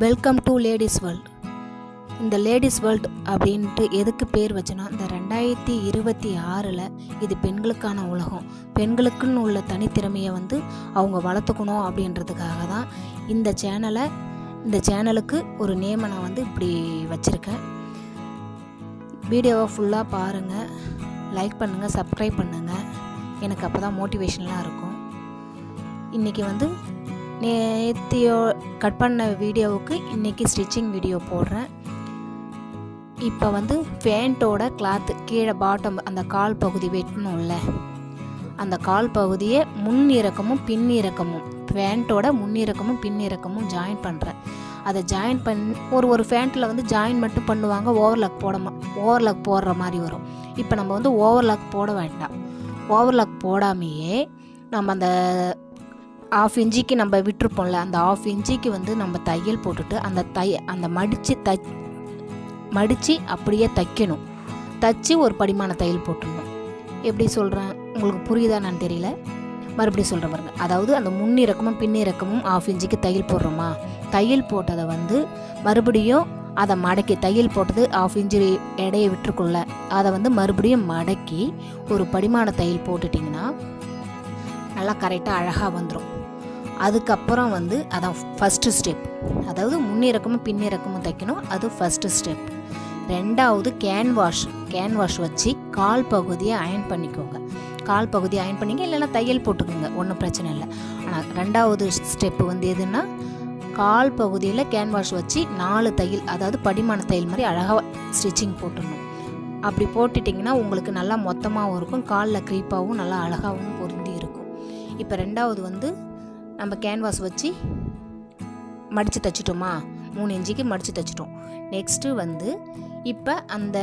Welcome to ladies world. இந்த ladies world அப்படின்ட்டு எதுக்கு பேர் வச்சோன்னா, இந்த 2026 இது பெண்களுக்கான உலகம். பெண்களுக்குன்னு உள்ள தனித்திறமையை அவங்க வளர்த்துக்கணும் அப்படின்றதுக்காக தான் இந்த சேனலுக்கு ஒரு நேமை நான் இப்படி வச்சுருக்கேன். வீடியோவை ஃபுல்லாக பாருங்கள், லைக் பண்ணுங்கள், சப்ஸ்கிரைப் பண்ணுங்கள். எனக்கு அப்போ தான் மோட்டிவேஷனலாக இருக்கும். இன்றைக்கி நேத்தியோ கட் பண்ண வீடியோவுக்கு இன்றைக்கி ஸ்டிச்சிங் வீடியோ போடுறேன். இப்போ பேண்ட்டோட கிளாத்து கீழே பாட்டம் அந்த கால் பகுதி வெட்டணும்ல, அந்த கால் பகுதியை முன் இறக்கமும் பின் இறக்கமும், பேண்ட்டோட முன் இறக்கமும் பின் இறக்கமும் ஜாயின் பண்ணுறேன். அதை ஜாயின் பண்ணி ஒரு பேண்ட்டில் ஜாயின் மட்டும் பண்ணுவாங்க, ஓவர்லாக் போடுற மாதிரி வரும். இப்போ நம்ம ஓவர்லாக் போட வேண்டாம். ஓவர்லாக் போடாமையே நம்ம அந்த 1/2 இன்ச்சுக்கு நம்ம விட்டுருப்போம்ல, அந்த 1/2 இன்ச்சுக்கு நம்ம தையல் போட்டுட்டு அந்த மடித்து அப்படியே தைக்கணும். தைச்சி ஒரு படிமான தையல் போட்டுடணும். எப்படி சொல்கிறேன் உங்களுக்கு புரியுதா நான் தெரியல, மறுபடியும் சொல்கிறேன் பாருங்க. அதாவது அந்த முன்னிறக்கமும் பின்னிறக்கமும் 1/2 இன்ச்சுக்கு தையல் போடுறோமா, தையல் போட்டதை மறுபடியும் அதை மடக்கி, தையல் போட்டது 1/2 இன்ச்சு எடையை விட்டுருக்குள்ள, அதை மறுபடியும் மடக்கி ஒரு படிமான தையல் போட்டுட்டிங்கன்னா நல்லா கரெக்டாக அழகாக வந்துடும். அதுக்கப்புறம் அதான் ஃபஸ்ட்டு ஸ்டெப். அதாவது முன்னிறக்கமும் பின்னிறக்கமும் தைக்கணும், அது ஃபஸ்ட்டு ஸ்டெப். ரெண்டாவது கேன்வாஷ் வச்சு கால் பகுதியை அயன் பண்ணிக்கோங்க. கால் பகுதியை அயன் பண்ணிங்க, இல்லைன்னா தையல் போட்டுக்கோங்க, ஒன்றும் பிரச்சனை இல்லை. ஆனால் ரெண்டாவது ஸ்டெப்பு எதுன்னா, கால் பகுதியில் கேன்வாஷ் வச்சு 4 தையல், அதாவது படிமான தையல் மாதிரி அழகாக ஸ்டிச்சிங் போட்டுடணும். அப்படி போட்டுட்டிங்கன்னா உங்களுக்கு நல்லா மொத்தமாகவும் இருக்கும், காலில் க்ரீப்பாகவும் நல்லா அழகாகவும் பொருந்தி இருக்கும். இப்போ ரெண்டாவது நம்ம கேன்வாஸ் வச்சு மடித்து தைச்சிட்டோமா, 3 இன்ச்சுக்கு மடித்து தைச்சிட்டோம். நெக்ஸ்ட்டு இப்போ அந்த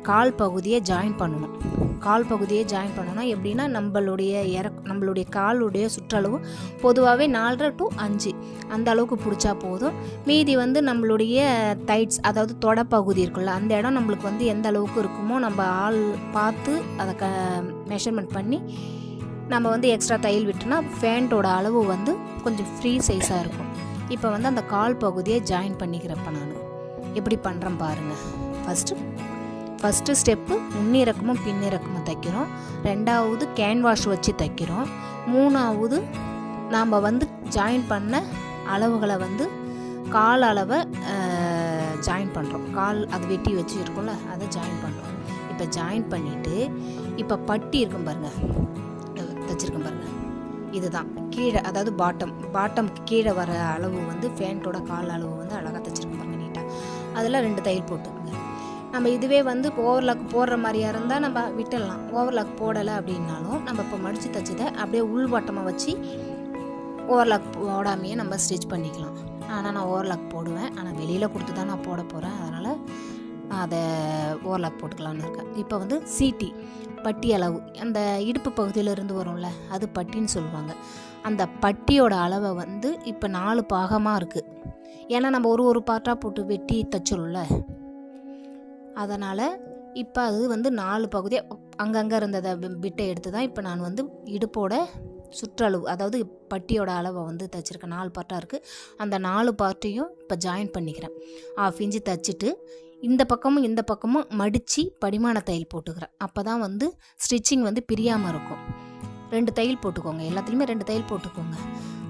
கால் பகுதியை ஜாயின் பண்ணணும். கால் பகுதியை ஜாயின் பண்ணணும் எப்படின்னா, நம்மளுடைய காலுடைய சுற்றளவு பொதுவாகவே 4.5 to 5 அந்த அளவுக்கு பிடிச்சா போதும். மீதி நம்மளுடைய டைட்ஸ், அதாவது தொடை பகுதி இருக்குல்ல, அந்த இடம் நம்மளுக்கு எந்த அளவுக்கு இருக்குமோ நம்ம ஆள் பார்த்து அதை மெஷர்மெண்ட் பண்ணி நம்ம எக்ஸ்ட்ரா தையல் விட்டுனா பேண்ட்டோட அளவு கொஞ்சம் ஃப்ரீ சைஸாக இருக்கும். இப்போ அந்த கால் பகுதியை ஜாயின் பண்ணிக்கிறப்ப நான் எப்படி பண்ணுறேன் பாருங்கள். ஃபஸ்ட்டு ஸ்டெப்பு முன்னிறக்கமும் பின்னிறக்கமும் தைக்கிறோம். ரெண்டாவது கேன்வாஷ் வச்சு தைக்கிறோம். மூணாவது நாம் ஜாயின் பண்ண அளவுகளை கால் அளவை ஜாயின் பண்ணுறோம். கால் அது வெட்டி வச்சு இருக்கும்ல, அதை ஜாயின் பண்ணுறோம். இப்போ ஜாயின் பண்ணிவிட்டு இப்போ பட்டி இருக்கும் பாருங்கள், தைச்சிருக்கேன் பாருங்கள். இதுதான் கீழே, அதாவது பாட்டம் கீழே வர அளவு பேண்ட்டோட கால் அளவு அழகாக தைச்சிருக்கேன் பாருங்கள், நீட்டாக. அதில் 2 தையல் போட்டுக்கோங்க. நம்ம இதுவே இப்போ ஓவர்லாக் போடுற மாதிரியா இருந்தால் நம்ம விட்டுடலாம். ஓவர்லாக் போடலை அப்படின்னாலும் நம்ம இப்போ மடித்து தைச்சதை அப்படியே உள்வாட்டமாக வச்சு ஓவர்லாக் போடாமையே நம்ம ஸ்டிச் பண்ணிக்கலாம். ஆனால் நான் ஓவர்லாக் போடுவேன், ஆனால் வெளியில் கொடுத்து தான் நான் போட போகிறேன், அதனால் அதை ஓவர்லாக் போட்டுக்கலான்னு இருக்கேன். இப்போ சீட்டி பட்டி அளவு, அந்த இடுப்பு பகுதியிலேருந்து வரும்ல, அது பட்டின்னு சொல்லுவாங்க. அந்த பட்டியோட அளவை இப்போ 4 பாகமாக இருக்குது. ஏன்னா நம்ம ஒரு பார்ட்டாக போட்டு வெட்டி தைச்சிடும்ல, அதனால் இப்போ அது 4 பகுதியாக அங்கங்கே இருந்ததை விட்டை எடுத்து தான் இப்போ நான் இடுப்போட சுற்றளவு, அதாவது பட்டியோட அளவை தைச்சிருக்கேன். 4 பார்ட்டாக இருக்குது. அந்த 4 பார்ட்டையும் இப்போ ஜாயின் பண்ணிக்கிறேன். 1/2 இன்ச்சு தைச்சிட்டு இந்த பக்கமும் மடித்து படிமான தையல் போட்டுக்கிறேன். அப்போ தான் ஸ்டிச்சிங் பிரியாமல் இருக்கும். 2 தையல் போட்டுக்கோங்க, எல்லாத்துலேயுமே 2 தையல் போட்டுக்கோங்க.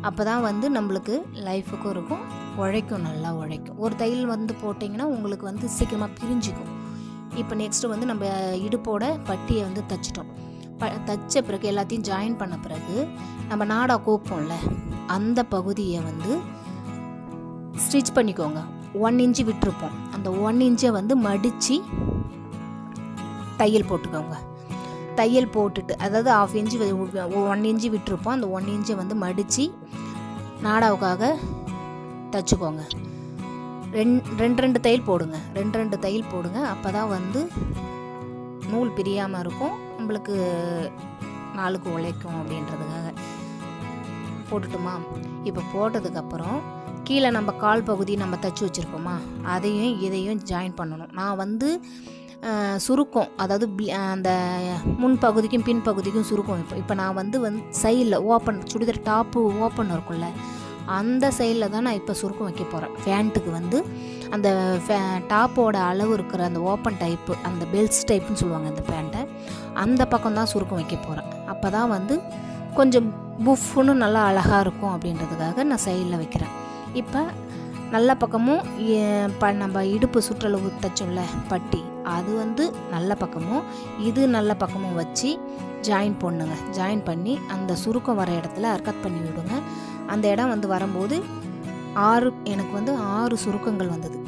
அப்போ தான் நம்மளுக்கு லைஃபுக்கும் இருக்கும், உழைக்கும், நல்லா உழைக்கும். ஒரு தையல் போட்டிங்கன்னா உங்களுக்கு சீக்கிரமாக பிரிஞ்சிக்கும். இப்போ நெக்ஸ்ட்டு நம்ம இடுப்போட பட்டியை தைச்சிட்டோம். தைச்ச பிறகு எல்லாத்தையும் ஜாயின் பண்ண பிறகு நம்ம நாடா கோப்போம்ல, அந்த பகுதியை ஸ்டிச் பண்ணிக்கோங்க. 1 இன்ச்சு விட்டுருப்போம், அந்த 1 இன்ச்சை மடித்து தையல் போட்டுக்கோங்க. தையல் போட்டுட்டு, அதாவது 1/2 இன்ச்சு 1 இன்ச்சு விட்டுருப்போம், அந்த 1 இன்ச்சை மடித்து நாடாவுக்காக தைச்சிக்கோங்க. 2 தையல் போடுங்க, 2 தையல் போடுங்க. அப்போ தான் நூல் பிரியாமல் இருக்கும், நம்மளுக்கு நாளுக்கு உழைக்கும் அப்படின்றதுக்காக போட்டுட்டுமா. இப்போ போட்டதுக்கப்புறம் கீழே நம்ம கால் பகுதி நம்ம தைச்சி வச்சுருப்போமா, இதையும் ஜாயின் பண்ணணும். நான் சுருக்கம், அதாவது அந்த முன் பகுதிக்கும் பின் பகுதிக்கும் சுருக்கம். இப்போ நான் சைடில் ஓப்பன், சுடிதார் டாப்பு ஓப்பன் இருக்கும்ல, அந்த சைடில் தான் நான் இப்போ சுருக்கம் வைக்க போகிறேன். ஃபேண்ட்டுக்கு வந்து அந்த டாப்போட அளவு இருக்கிற அந்த ஓப்பன் டைப்பு, அந்த பெல்ஸ் டைப்புன்னு சொல்லுவாங்க இந்த பேண்ட்டை, அந்த பக்கம் தான் சுருக்கம் வைக்க போகிறேன். அப்போ தான் வந்து கொஞ்சம் புஃப்னு நல்லா அழகாக இருக்கும் அப்படின்றதுக்காக நான் சைடில் வைக்கிறேன். இப்போ நல்ல பக்கமும் நம்ம இடுப்பு சுற்றளவு தைச்சோம்ல பட்டி, அது வந்து நல்ல பக்கமும் இது நல்ல பக்கமும் வச்சு ஜாயின் பண்ணுங்க. ஜாயின் பண்ணி அந்த சுருக்கம் வர இடத்துல அர்க்கத் பண்ணி விடுங்க. அந்த இடம் வந்து வரும்போது எனக்கு வந்து 6 சுருக்கங்கள் வந்தது.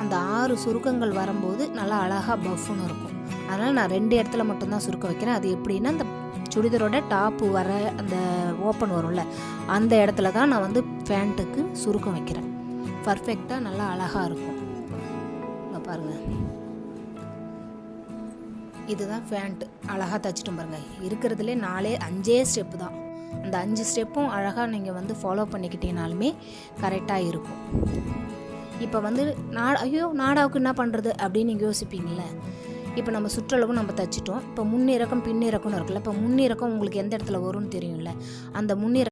அந்த 6 சுருக்கங்கள் வரும்போது நல்லா அழகாக பஃப்னு இருக்கும். அதனால் நான் 2 இடத்துல மட்டும்தான் சுருக்கம் வைக்கிறேன். அது எப்படின்னா அந்த சுடிதாரோட டாப்பு வர அந்த ஓப்பன் வரும்ல, அந்த இடத்துல தான் நான் வந்து பேண்ட்டுக்கு சுருக்கம் வைக்கிறேன். பர்ஃபெக்டாக நல்லா அழகாக இருக்கும். இங்கே பாருங்கள், இதுதான் பேண்ட். அழகாக தைச்சிட்டோம் பாருங்கள். இருக்கிறதுலே 5 ஸ்டெப்பு தான். அந்த 5 ஸ்டெப்பும் அழகாக நீங்கள் வந்து ஃபாலோ பண்ணிக்கிட்டீங்கனாலுமே கரெக்டாக இருக்கும். இப்போ வந்து நாடாவுக்கு என்ன பண்ணுறது அப்படின்னு நீங்கள் யோசிப்பீங்களே. இப்போ நம்ம சுற்றளவும் நம்ம தைச்சிட்டோம். இப்போ முன்னிறக்கம் பின்னிறக்கம்னு இருக்குல்ல. இப்போ முன்னிறக்கம் உங்களுக்கு எந்த இடத்துல வரும்னு தெரியும்ல. அந்த முன்னிறக்கம்